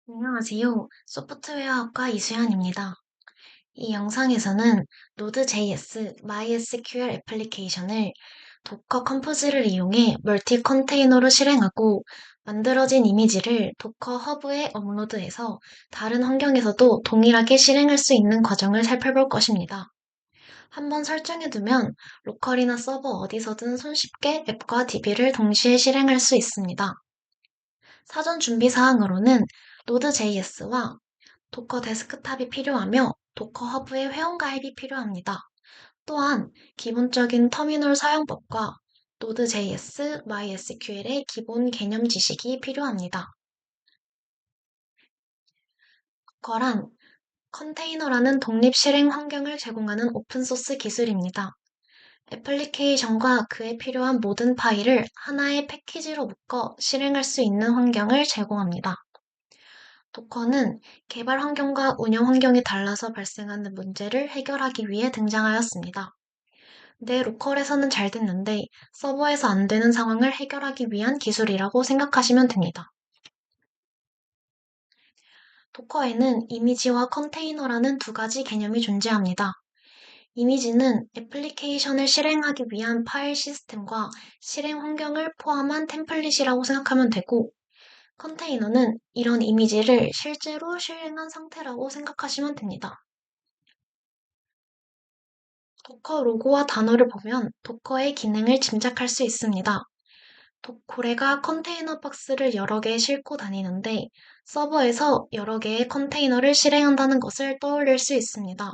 안녕하세요. 소프트웨어학과 이수연입니다. 이 영상에서는 Node.js MySQL 애플리케이션을 도커 컴포즈를 이용해 멀티 컨테이너로 실행하고 만들어진 이미지를 도커 허브에 업로드해서 다른 환경에서도 동일하게 실행할 수 있는 과정을 살펴볼 것입니다. 한번 설정해두면 로컬이나 서버 어디서든 손쉽게 앱과 DB를 동시에 실행할 수 있습니다. 사전 준비 사항으로는 Node.js와 도커 데스크탑이 필요하며 도커 허브의 회원가입이 필요합니다. 또한 기본적인 터미널 사용법과 Node.js, MySQL의 기본 개념 지식이 필요합니다. 도커란 컨테이너라는 독립 실행 환경을 제공하는 오픈소스 기술입니다. 애플리케이션과 그에 필요한 모든 파일을 하나의 패키지로 묶어 실행할 수 있는 환경을 제공합니다. 도커는 개발 환경과 운영 환경이 달라서 발생하는 문제를 해결하기 위해 등장하였습니다. 내 로컬에서는 잘 됐는데 서버에서 안 되는 상황을 해결하기 위한 기술이라고 생각하시면 됩니다. 도커에는 이미지와 컨테이너라는 두 가지 개념이 존재합니다. 이미지는 애플리케이션을 실행하기 위한 파일 시스템과 실행 환경을 포함한 템플릿이라고 생각하면 되고, 컨테이너는 이런 이미지를 실제로 실행한 상태라고 생각하시면 됩니다. 도커 로고와 단어를 보면 도커의 기능을 짐작할 수 있습니다. 고래가 컨테이너 박스를 여러 개 싣고 다니는데 서버에서 여러 개의 컨테이너를 실행한다는 것을 떠올릴 수 있습니다.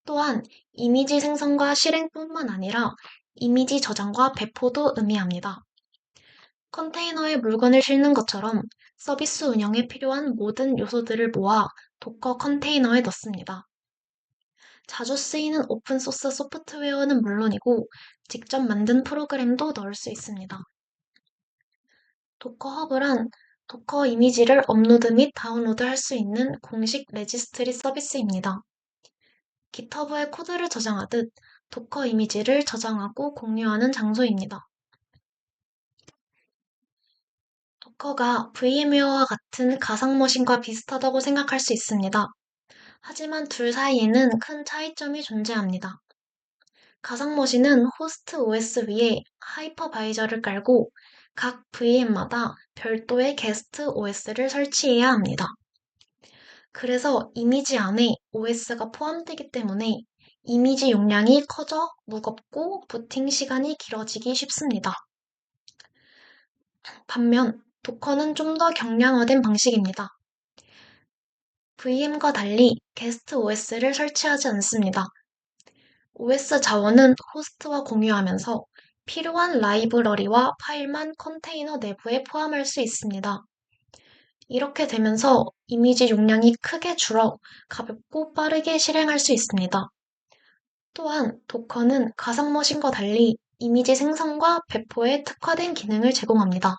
또한 이미지 생성과 실행뿐만 아니라 이미지 저장과 배포도 의미합니다. 컨테이너에 물건을 싣는 것처럼 서비스 운영에 필요한 모든 요소들을 모아 도커 컨테이너에 넣습니다. 자주 쓰이는 오픈소스 소프트웨어는 물론이고 직접 만든 프로그램도 넣을 수 있습니다. 도커 허브란 도커 이미지를 업로드 및 다운로드 할 수 있는 공식 레지스트리 서비스입니다. 깃허브에 코드를 저장하듯 도커 이미지를 저장하고 공유하는 장소입니다. 도커가 VM웨어와 같은 가상 머신과 비슷하다고 생각할 수 있습니다. 하지만 둘 사이에는 큰 차이점이 존재합니다. 가상 머신은 호스트 OS 위에 하이퍼바이저를 깔고 각 VM마다 별도의 게스트 OS를 설치해야 합니다. 그래서 이미지 안에 OS가 포함되기 때문에 이미지 용량이 커져 무겁고 부팅 시간이 길어지기 쉽습니다. 반면 도커는 좀 더 경량화된 방식입니다. VM과 달리 게스트 OS를 설치하지 않습니다. OS 자원은 호스트와 공유하면서 필요한 라이브러리와 파일만 컨테이너 내부에 포함할 수 있습니다. 이렇게 되면서 이미지 용량이 크게 줄어 가볍고 빠르게 실행할 수 있습니다. 또한 도커는 가상 머신과 달리 이미지 생성과 배포에 특화된 기능을 제공합니다.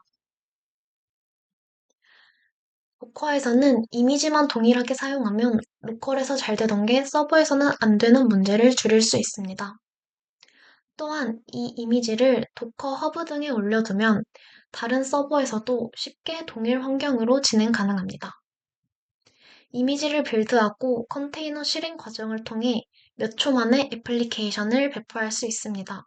도커에서는 이미지만 동일하게 사용하면 로컬에서 잘 되던 게 서버에서는 안 되는 문제를 줄일 수 있습니다. 또한 이 이미지를 도커 허브 등에 올려두면 다른 서버에서도 쉽게 동일 환경으로 진행 가능합니다. 이미지를 빌드하고 컨테이너 실행 과정을 통해 몇 초 만에 애플리케이션을 배포할 수 있습니다.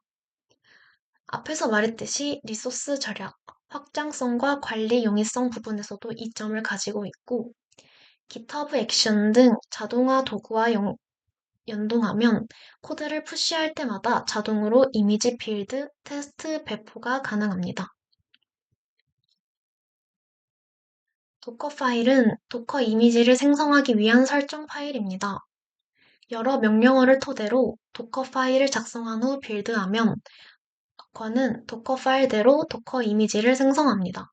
앞에서 말했듯이 리소스 절약, 확장성과 관리 용이성 부분에서도 이점을 가지고 있고, 깃허브 액션 등 자동화 도구와 연동하면 코드를 푸시할 때마다 자동으로 이미지 빌드, 테스트, 배포가 가능합니다. 도커 파일은 도커 이미지를 생성하기 위한 설정 파일입니다. 여러 명령어를 토대로 도커 파일을 작성한 후 빌드하면 도커는 도커 파일대로 도커 이미지를 생성합니다.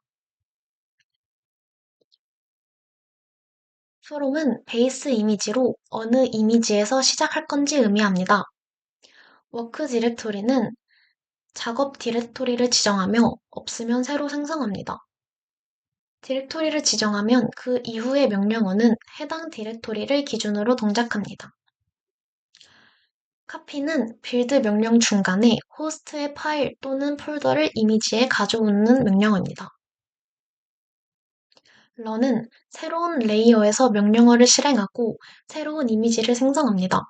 프롬은 베이스 이미지로 어느 이미지에서 시작할 건지 의미합니다. 워크 디렉토리는 작업 디렉토리를 지정하며 없으면 새로 생성합니다. 디렉토리를 지정하면 그 이후의 명령어는 해당 디렉토리를 기준으로 동작합니다. 카피는 빌드 명령 중간에 호스트의 파일 또는 폴더를 이미지에 가져오는 명령어입니다. 런은 새로운 레이어에서 명령어를 실행하고 새로운 이미지를 생성합니다.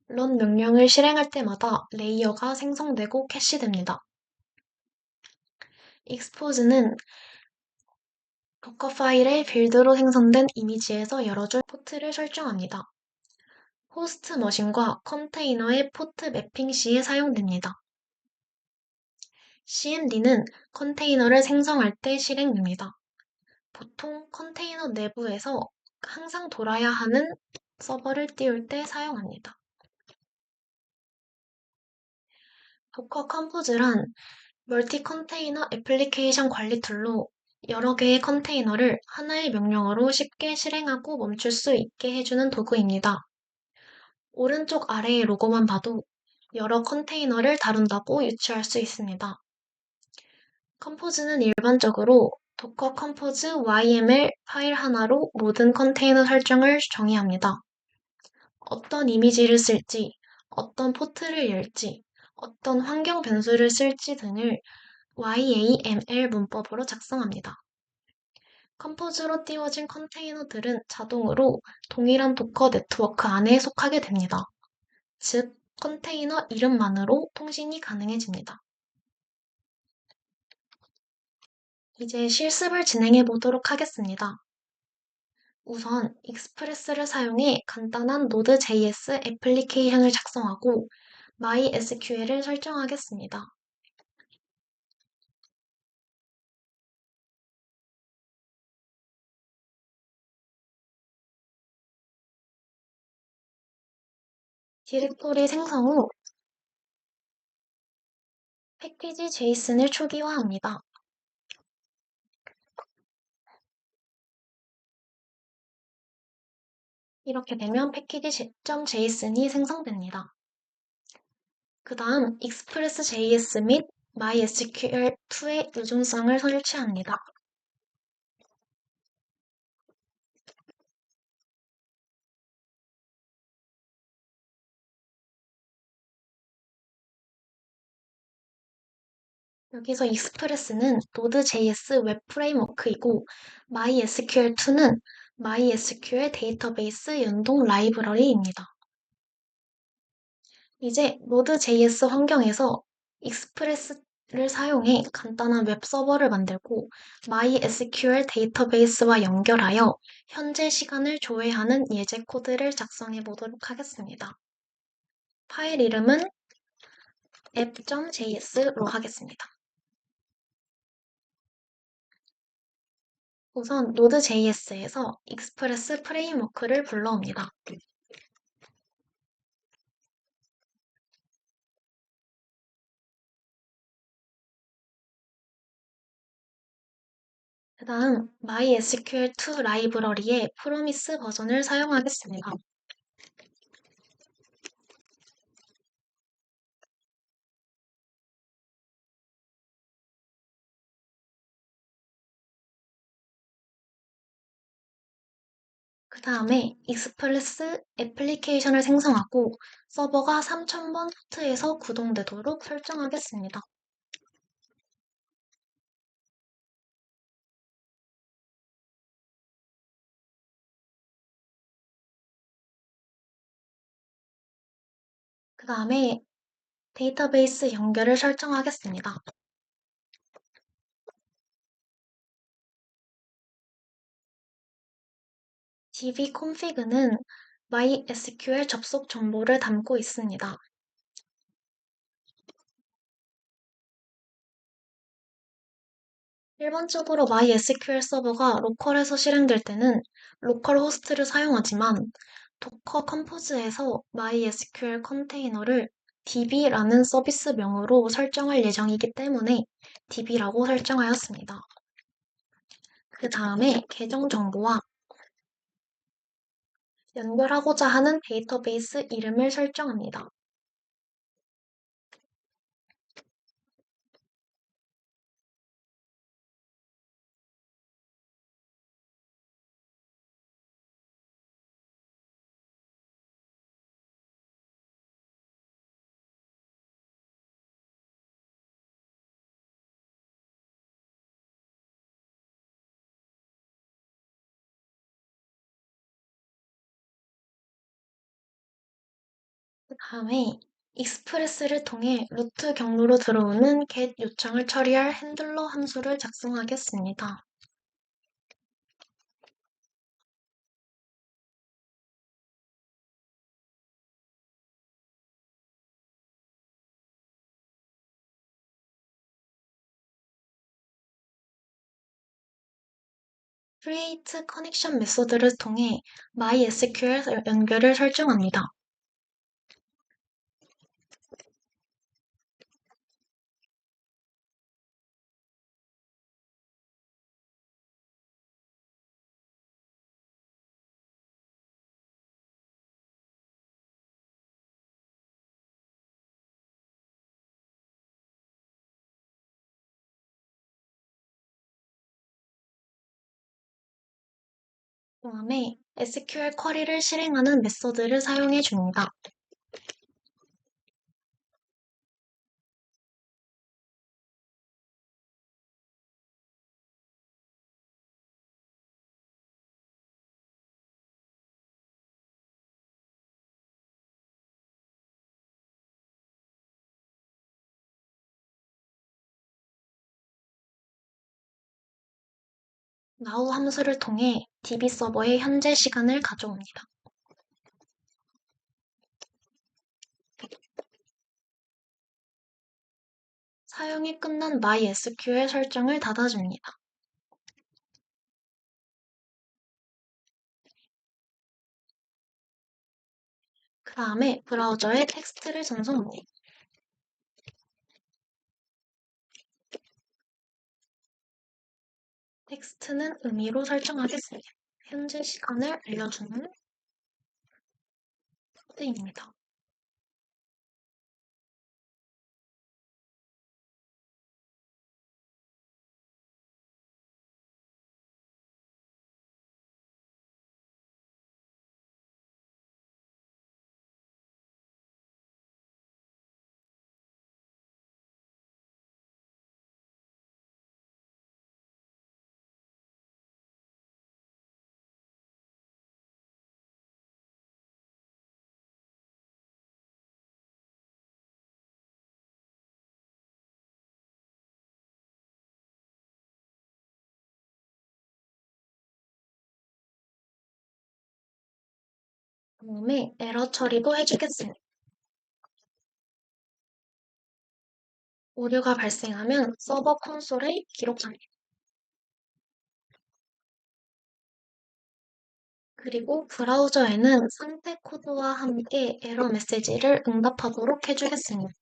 런 명령을 실행할 때마다 레이어가 생성되고 캐시됩니다. expose는 도커 파일의 빌드로 생성된 이미지에서 열어줄 포트를 설정합니다. 호스트 머신과 컨테이너의 포트 매핑 시에 사용됩니다. cmd는 컨테이너를 생성할 때 실행됩니다. 보통 컨테이너 내부에서 항상 돌아야 하는 서버를 띄울 때 사용합니다. 도커 컴포즈란 멀티 컨테이너 애플리케이션 관리 툴로 여러 개의 컨테이너를 하나의 명령어로 쉽게 실행하고 멈출 수 있게 해주는 도구입니다. 오른쪽 아래의 로고만 봐도 여러 컨테이너를 다룬다고 유추할 수 있습니다. 컴포즈는 일반적으로 도커 컴포즈 YML 파일 하나로 모든 컨테이너 설정을 정의합니다. 어떤 이미지를 쓸지, 어떤 포트를 열지, 어떤 환경 변수를 쓸지 등을 YAML 문법으로 작성합니다. 컴포즈로 띄워진 컨테이너들은 자동으로 동일한 도커 네트워크 안에 속하게 됩니다. 즉, 컨테이너 이름만으로 통신이 가능해집니다. 이제 실습을 진행해 보도록 하겠습니다. 우선 익스프레스를 사용해 간단한 Node.js 애플리케이션을 작성하고 MySQL을 설정하겠습니다. 디렉토리 생성 후 패키지 JSON을 초기화합니다. 이렇게 되면 패키지.json이 생성됩니다. 그 다음 Express.js 및 MySQL2의 유존성을 설치합니다. 여기서 익스프레스는 Node.js 웹 프레임워크이고 MySQL2는 MySQL 데이터베이스 연동 라이브러리입니다. 이제 Node.js 환경에서 익스프레스를 사용해 간단한 웹 서버를 만들고 MySQL 데이터베이스와 연결하여 현재 시간을 조회하는 예제 코드를 작성해 보도록 하겠습니다. 파일 이름은 app.js로 하겠습니다. 우선 Node.js에서 익스프레스 프레임워크를 불러옵니다. 그 다음 MySQL2 라이브러리의 프로미스 버전을 사용하겠습니다. 그 다음에 익스프레스 애플리케이션을 생성하고 서버가 3000번 포트에서 구동되도록 설정하겠습니다. 그 다음에 데이터베이스 연결을 설정하겠습니다. dbconfig는 MySQL 접속 정보를 담고 있습니다. 일반적으로 MySQL 서버가 로컬에서 실행될 때는 로컬 호스트를 사용하지만 도커 컴포즈에서 MySQL 컨테이너를 db라는 서비스명으로 설정할 예정이기 때문에 db라고 설정하였습니다. 그 다음에 계정 정보와 연결하고자 하는 데이터베이스 이름을 설정합니다. 다음에 익스프레스를 통해 루트 경로로 들어오는 get 요청을 처리할 핸들러 함수를 작성하겠습니다. create connection 메소드를 통해 MySQL 연결을 설정합니다. 그다음에 SQL 쿼리를 실행하는 메소드를 사용해 줍니다. now 함수를 통해 DB 서버의 현재 시간을 가져옵니다. 사용이 끝난 MySQL 설정을 닫아줍니다. 그 다음에 브라우저에 텍스트를 전송합니다. 텍스트는 의미로 설정하겠습니다. 현재 시간을 알려주는 코드입니다. 다음에 에러 처리도 해주겠습니다. 오류가 발생하면 서버 콘솔에 기록합니다. 그리고 브라우저에는 상태 코드와 함께 에러 메시지를 응답하도록 해주겠습니다.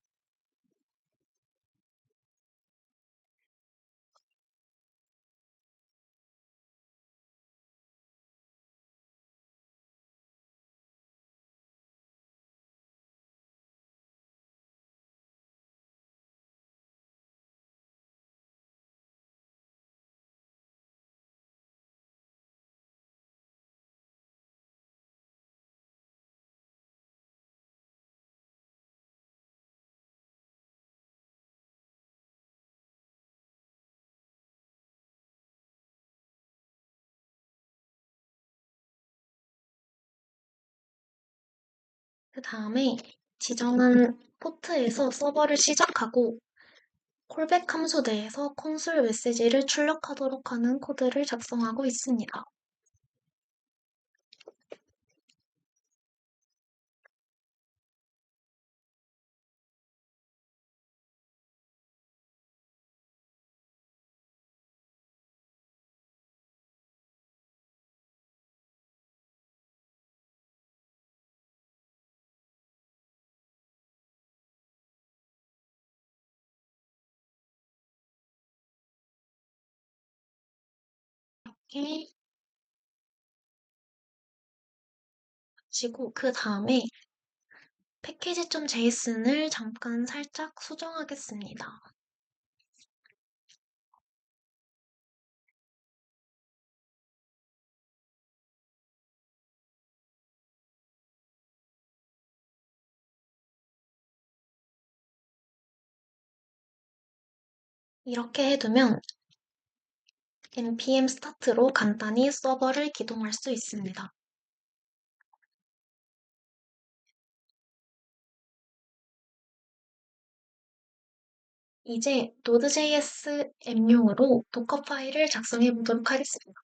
그 다음에 지정한 포트에서 서버를 시작하고 콜백 함수 내에서 콘솔 메시지를 출력하도록 하는 코드를 작성하고 있습니다. 이렇게 마치고 그 다음에 패키지.json을 잠깐 살짝 수정하겠습니다. 이렇게 해두면 npm start로 간단히 서버를 기동할 수 있습니다. 이제 Node.js 앱용으로 도커 파일을 작성해 보도록 하겠습니다.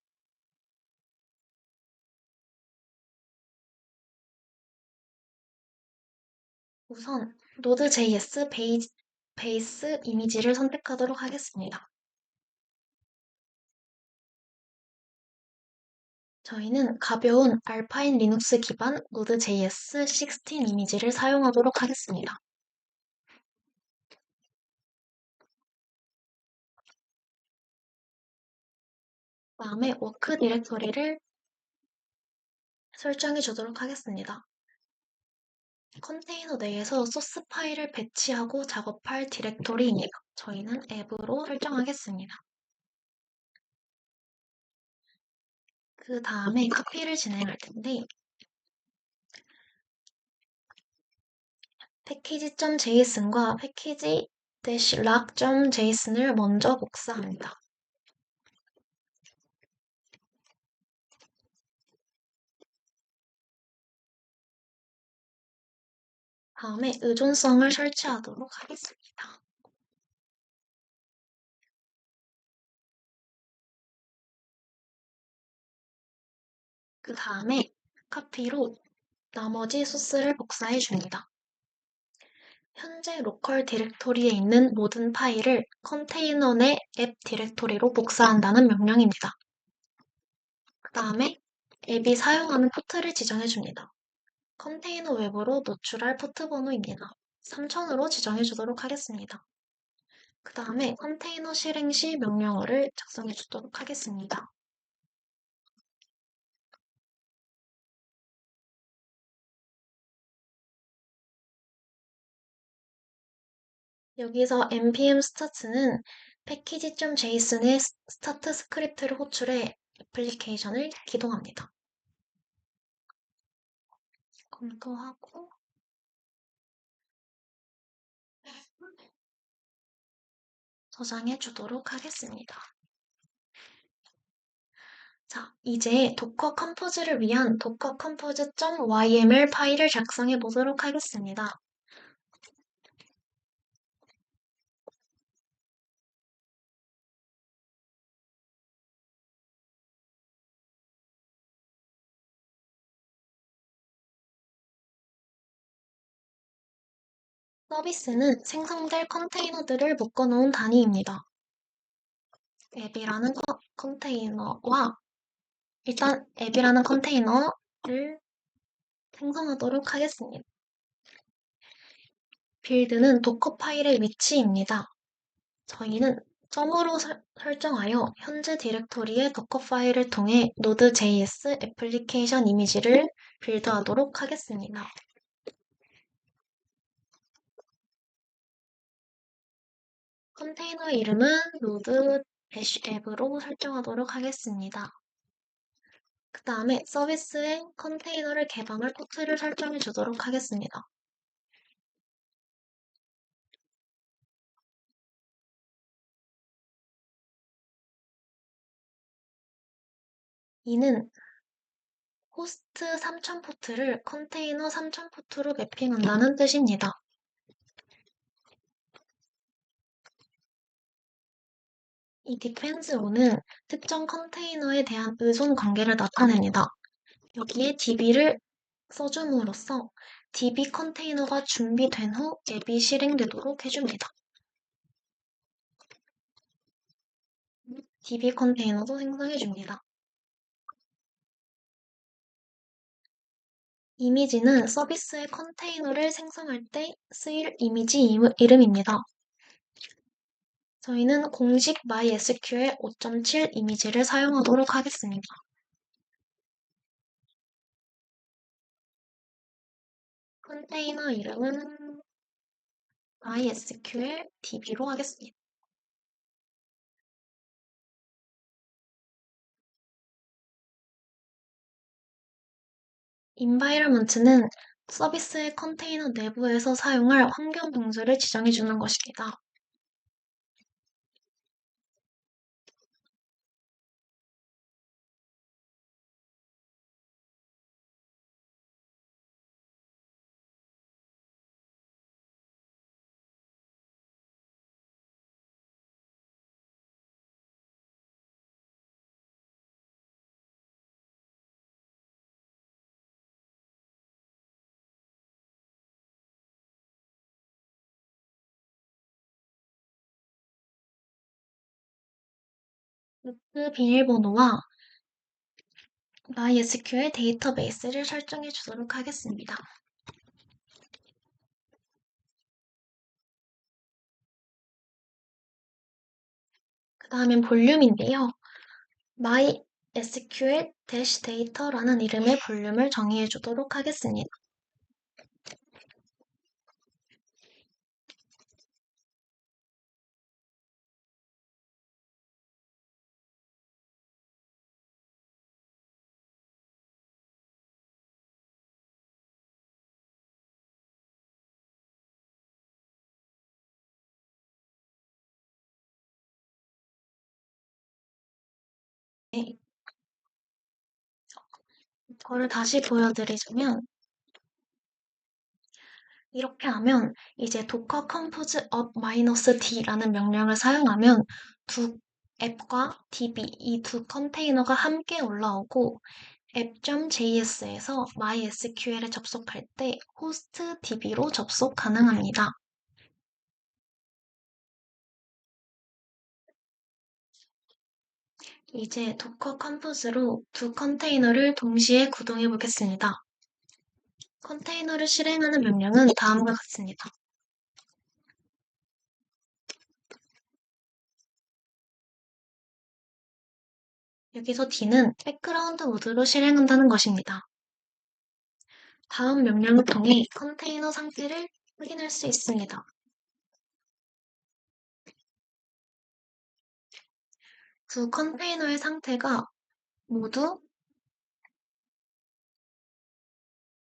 우선 Node.js 베이스 이미지를 선택하도록 하겠습니다. 저희는 가벼운 알파인 리눅스 기반 Node.js 16 이미지를 사용하도록 하겠습니다. 다음에 워크 디렉토리를 설정해 주도록 하겠습니다. 컨테이너 내에서 소스 파일을 배치하고 작업할 디렉토리입니다. 저희는 앱으로 설정하겠습니다. 그 다음에 카피를 진행할 텐데 패키지.json과 패키지-lock.json을 먼저 복사합니다. 다음에 의존성을 설치하도록 하겠습니다. 그 다음에 카피로 나머지 소스를 복사해 줍니다. 현재 로컬 디렉토리에 있는 모든 파일을 컨테이너 내 앱 디렉토리로 복사한다는 명령입니다. 그 다음에 앱이 사용하는 포트를 지정해 줍니다. 컨테이너 웹으로 노출할 포트 번호입니다. 3000으로 지정해 주도록 하겠습니다. 그 다음에 컨테이너 실행 시 명령어를 작성해 주도록 하겠습니다. 여기서 npm start는 패키지.json의 스타트 스크립트를 호출해 애플리케이션을 기동합니다. 검토하고 저장해 주도록 하겠습니다. 자, 이제 도커 컴포즈를 위한 도커 컴포즈.yml 파일을 작성해 보도록 하겠습니다. 서비스는 생성될 컨테이너들을 묶어놓은 단위입니다. 앱이라는 컨테이너와 일단 앱이라는 컨테이너를 생성하도록 하겠습니다. 빌드는 도커 파일의 위치입니다. 저희는 점으로 설정하여 현재 디렉토리의 도커 파일을 통해 Node.js 애플리케이션 이미지를 빌드하도록 하겠습니다. 컨테이너 이름은 node-app으로 설정하도록 하겠습니다. 그 다음에 서비스의 컨테이너를 개방할 포트를 설정해 주도록 하겠습니다. 이는 호스트 3000 포트를 컨테이너 3000 포트로 매핑한다는 뜻입니다. 이 depends로는 특정 컨테이너에 대한 의존 관계를 나타냅니다. 여기에 db를 써줌으로써 db 컨테이너가 준비된 후 앱이 실행되도록 해줍니다. db 컨테이너도 생성해줍니다. 이미지는 서비스의 컨테이너를 생성할 때 쓰일 이미지 이름입니다. 저희는 공식 MySQL 5.7 이미지를 사용하도록 하겠습니다. 컨테이너 이름은 MySQL DB로 하겠습니다. environment는 서비스의 컨테이너 내부에서 사용할 환경 동수를 지정해 주는 것입니다. 그 비밀번호와 MySQL 데이터베이스를 설정해 주도록 하겠습니다. 그 다음엔 볼륨인데요. MySQL-Data라는 이름의 볼륨을 정의해 주도록 하겠습니다. 네, 이거를 다시 보여드리자면 이렇게 하면 이제 docker compose up -d라는 명령을 사용하면 두 앱과 db 이 두 컨테이너가 함께 올라오고 app.js에서 MySQL에 접속할 때 호스트 db로 접속 가능합니다. 이제 도커 컴포즈로 두 컨테이너를 동시에 구동해 보겠습니다. 컨테이너를 실행하는 명령은 다음과 같습니다. 여기서 D는 백그라운드 모드로 실행한다는 것입니다. 다음 명령을 통해 컨테이너 상태를 확인할 수 있습니다. 두 컨테이너의 상태가 모두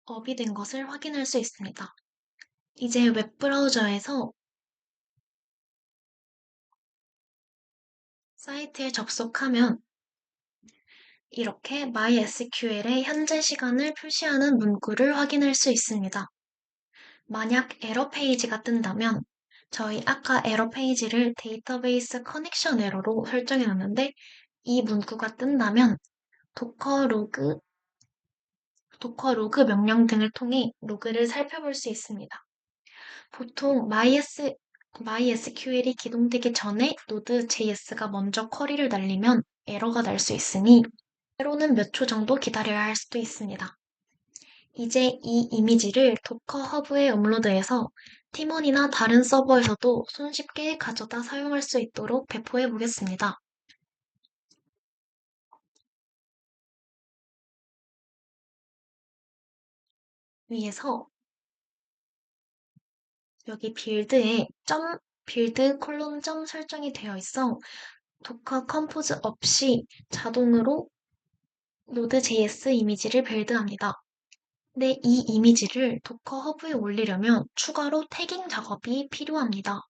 업이 된 것을 확인할 수 있습니다. 이제 웹브라우저에서 사이트에 접속하면 이렇게 MySQL의 현재 시간을 표시하는 문구를 확인할 수 있습니다. 만약 에러 페이지가 뜬다면 저희 아까 에러 페이지를 데이터베이스 커넥션 에러로 설정해 놨는데 이 문구가 뜬다면 도커 로그 명령 등을 통해 로그를 살펴볼 수 있습니다. 보통 MySQL이 기동되기 전에 Node.js가 먼저 쿼리를 날리면 에러가 날 수 있으니 때로는 몇 초 정도 기다려야 할 수도 있습니다. 이제 이 이미지를 도커 허브에 업로드해서 팀원이나 다른 서버에서도 손쉽게 가져다 사용할 수 있도록 배포해 보겠습니다. 위에서 여기 빌드 콜론 점 설정이 되어 있어 도커 컴포즈 없이 자동으로 Node.js 이미지를 빌드합니다. 근데 이 이미지를 도커 허브에 올리려면 추가로 태깅 작업이 필요합니다.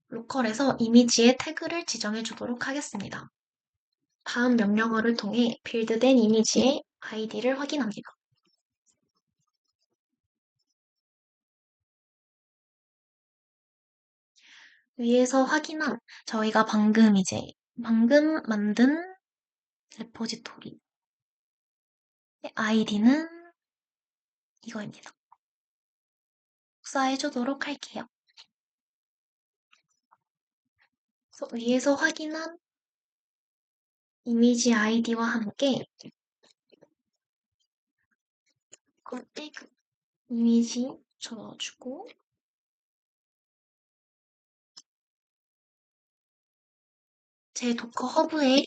로컬에서 이미지의 태그를 지정해 주도록 하겠습니다. 다음 명령어를 통해 빌드된 이미지의 아이디를 확인합니다. 위에서 확인한 저희가 방금 만든 레포지토리 아이디는 이거입니다. 복사해 주도록 할게요. 그래서 위에서 확인한 이미지 아이디와 함께 태그 이미지 적어주고 제 도커 허브의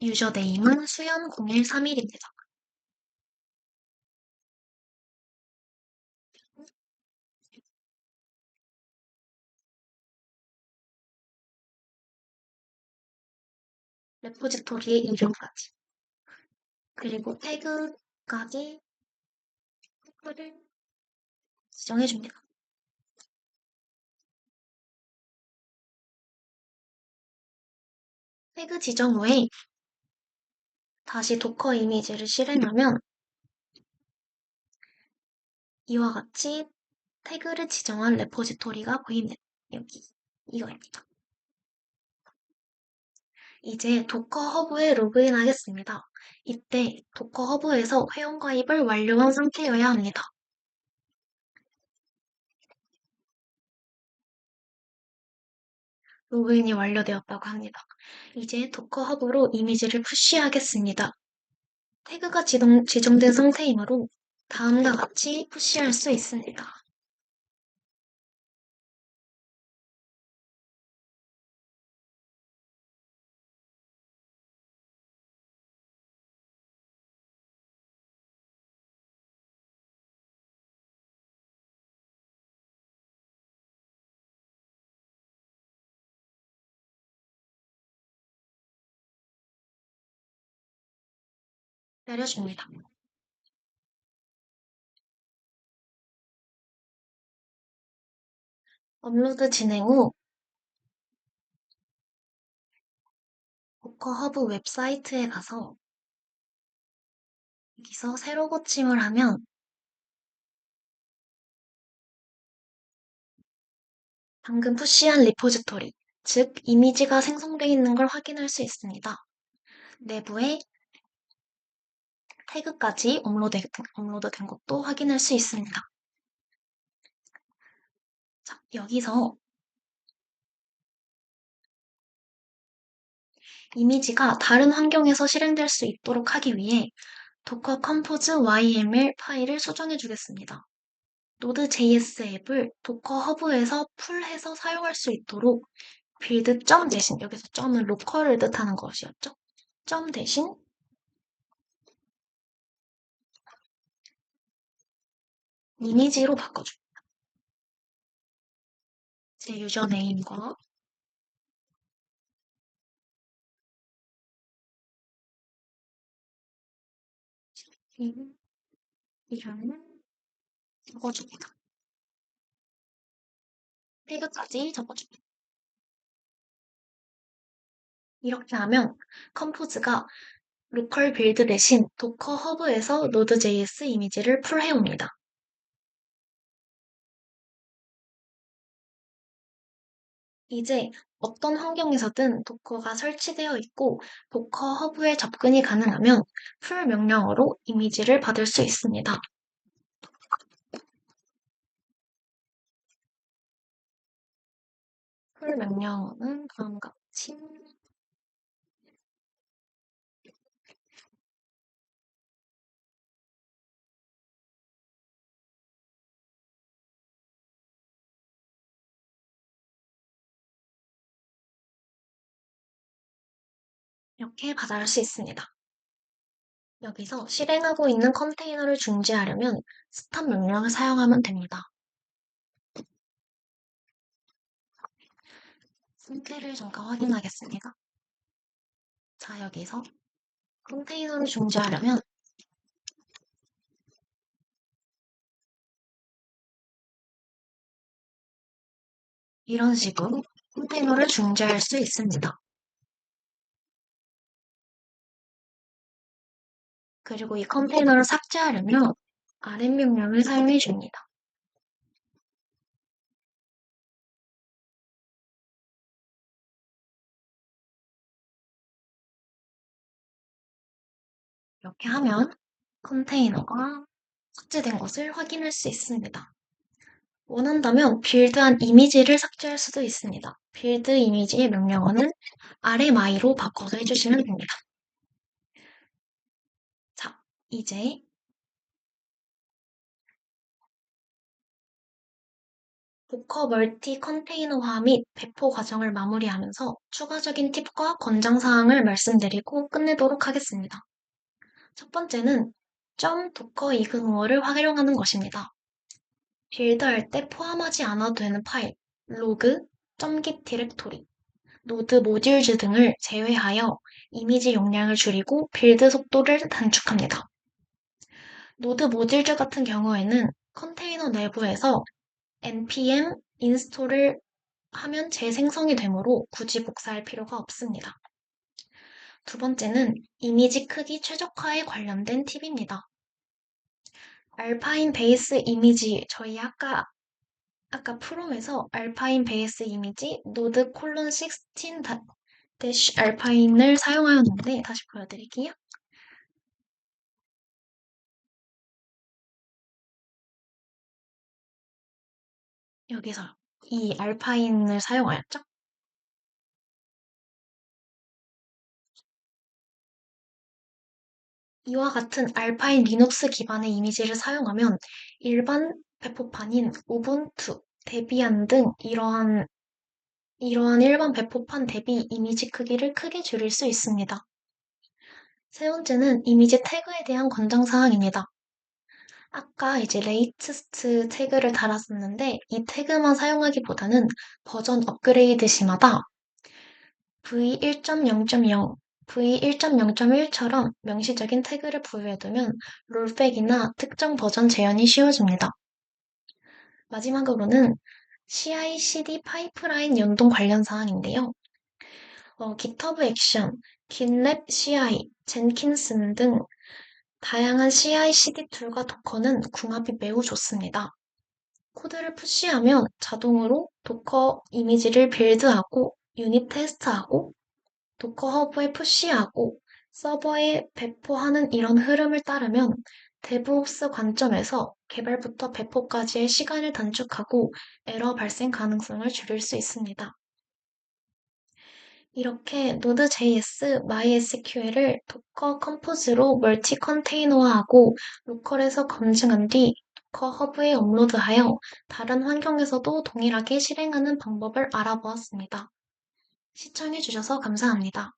유저네임은 수연0131입니다. 레포지토리의 이름까지 그리고 태그까지 태그를 지정해줍니다. 태그 지정 후에 다시 도커 이미지를 실행하면 이와 같이 태그를 지정한 레포지토리가 보입니다. 여기 이거입니다. 이제 도커 허브에 로그인 하겠습니다. 이때 도커 허브에서 회원가입을 완료한 상태여야 합니다. 로그인이 완료되었다고 합니다. 이제 도커 허브로 이미지를 푸시하겠습니다. 태그가 지정된 상태이므로 다음과 같이 푸시할 수 있습니다. 내려줍니다. 업로드 진행 후 도커 허브 웹사이트에 가서 여기서 새로 고침을 하면 방금 푸시한 리포지토리, 즉 이미지가 생성되어 있는 걸 확인할 수 있습니다. 내부에 태그까지 업로드된 것도 확인할 수 있습니다. 자, 여기서 이미지가 다른 환경에서 실행될 수 있도록 하기 위해 도커 컴포즈 YML 파일을 수정해 주겠습니다. 노드.js 앱을 도커 허브에서 풀해서 사용할 수 있도록 빌드 점 대신, 여기서 점은 로컬을 뜻하는 것이었죠. 점 대신 이미지로 바꿔줍니다. 제 유저네임과 이름을 적어줍니다. 태그까지 적어줍니다. 이렇게 하면 컴포즈가 로컬 빌드 대신 도커 허브에서 노드.js 이미지를 풀해옵니다. 이제 어떤 환경에서든 도커가 설치되어 있고 도커 허브에 접근이 가능하면 풀 명령어로 이미지를 받을 수 있습니다. 풀 명령어는 다음과 같이 이렇게 받아올 수 있습니다. 여기서 실행하고 있는 컨테이너를 중지하려면 스탑 명령을 사용하면 됩니다. 상태를 잠깐 확인하겠습니다. 자, 여기서 컨테이너를 중지하려면 이런 식으로 컨테이너를 중지할 수 있습니다. 그리고 이 컨테이너를 삭제하려면 rm 명령을 사용해 줍니다. 이렇게 하면 컨테이너가 삭제된 것을 확인할 수 있습니다. 원한다면 빌드한 이미지를 삭제할 수도 있습니다. 빌드 이미지의 명령어는 rmi로 바꿔서 해주시면 됩니다. 자, 이제 도커 멀티 컨테이너화 및 배포 과정을 마무리하면서 추가적인 팁과 권장사항을 말씀드리고 끝내도록 하겠습니다. 첫 번째는 .docker 이그노어를 활용하는 것입니다. 빌드할 때 포함하지 않아도 되는 파일, 로그, .git 디렉토리, 노드 모듈즈 등을 제외하여 이미지 용량을 줄이고 빌드 속도를 단축합니다. 노드 모듈즈 같은 경우에는 컨테이너 내부에서 npm 인스톨을 하면 재생성이 되므로 굳이 복사할 필요가 없습니다. 두 번째는 이미지 크기 최적화에 관련된 팁입니다. 알파인 베이스 이미지, 저희 아까 프롬에서 알파인 베이스 이미지 노드 콜론 16 대쉬 알파인을 사용하였는데 다시 보여드릴게요. 여기서 이 알파인을 사용하였죠. 이와 같은 알파인 리눅스 기반의 이미지를 사용하면 일반 배포판인 우분투, 데비안 등 이러한 일반 배포판 대비 이미지 크기를 크게 줄일 수 있습니다. 세 번째는 이미지 태그에 대한 권장사항입니다. 아까 이제 레이티스트 태그를 달았었는데 이 태그만 사용하기보다는 버전 업그레이드 시마다 v1.0.0, v1.0.1처럼 명시적인 태그를 부여해두면 롤백이나 특정 버전 재현이 쉬워집니다. 마지막으로는 CI/CD 파이프라인 연동 관련 사항인데요. GitHub 액션, GitLab CI, 젠킨슨 등 다양한 CI/CD 툴과 도커는 궁합이 매우 좋습니다. 코드를 푸시하면 자동으로 도커 이미지를 빌드하고 유닛 테스트하고 도커 허브에 푸시하고 서버에 배포하는 이런 흐름을 따르면 데브옵스 관점에서 개발부터 배포까지의 시간을 단축하고 에러 발생 가능성을 줄일 수 있습니다. 이렇게 Node.js, MySQL을 도커 컴포즈로 멀티 컨테이너화하고 로컬에서 검증한 뒤 도커 허브에 업로드하여 다른 환경에서도 동일하게 실행하는 방법을 알아보았습니다. 시청해주셔서 감사합니다.